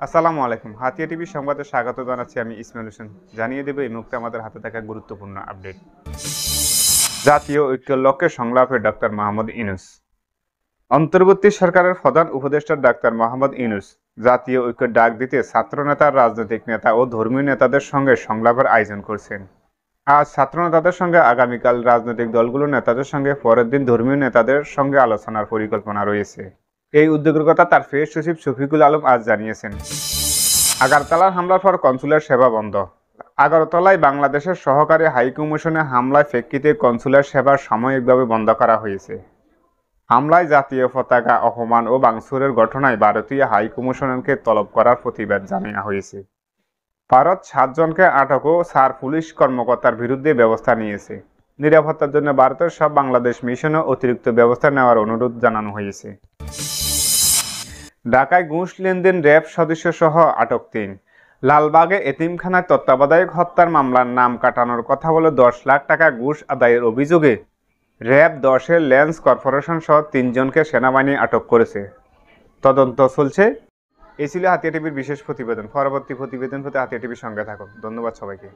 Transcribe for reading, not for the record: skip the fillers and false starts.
আসসালামু আলাইকুম। হাতিয়া টিভি সংবাদে স্বাগত জানাচ্ছি আমি ইসমাইল হোসেন। জানিয়ে দেব এই মুহূর্তে আমাদের হাতে থাকা গুরুত্বপূর্ণ আপডেট। জাতীয় ঐক্যের লক্ষ্যে সংলাপে ডক্টর মোহাম্মদ ইউনূস। অন্তর্বর্তী সরকারের প্রধান উপদেষ্টা ডক্টর মোহাম্মদ ইউনূস জাতীয় ঐক্যের ডাক দিতে ছাত্রনেতা, রাজনৈতিক নেতা ও ধর্মীয় নেতাদের সঙ্গে সংলাপের আয়োজন করছেন। আজ ছাত্র নেতাদের সঙ্গে, আগামীকাল রাজনৈতিক দলগুলোর নেতাদের সঙ্গে, পরের দিন ধর্মীয় নেতাদের সঙ্গে আলোচনার পরিকল্পনা রয়েছে। এই উদ্যোগের কথা তার প্রেস সচিব শফিকুল আলম আজ জানিয়েছেন। আগারতলার হামলার পর কনসুলার সেবা বন্ধ। আগরতলায় বাংলাদেশের সহকারী হাইকমিশনে হামলায় প্রেক্ষিতে কনসুলার সেবা সাময়িকভাবে বন্ধ করা হয়েছে। হামলায় জাতীয় পতাকা অপমান ও ভাঙচুরের ঘটনায় ভারতীয় হাইকমিশনকে তলব করার প্রতিবাদ জানানো হয়েছে। ভারত 7 জনকে আটক ও 4 পুলিশ কর্মকর্তার বিরুদ্ধে ব্যবস্থা নিয়েছে। নিরাপত্তার জন্য ভারতের সব বাংলাদেশ মিশনে অতিরিক্ত ব্যবস্থা নেওয়ার অনুরোধ জানানো হয়েছে। ঢাকায় ঘুষ লেনদেন র্যাব সদস্য সহ আটক 3। লালবাগে এতিমখানায় তত্ত্বাবধায়ক হত্যার মামলার নাম কাটানোর কথা বলে 10 লাখ টাকা ঘুষ আদায়ের অভিযোগে র্যাব 10-এর ল্যান্স কর্পোরেশন সহ 3 জনকে সেনাবাহিনী আটক করেছে। তদন্ত চলছে। এই ছিল হাতিয়া টিভির বিশেষ প্রতিবেদন। পরবর্তী প্রতিবেদন পেতে হাতিয়া টিভির সঙ্গে থাকুন। ধন্যবাদ সবাইকে।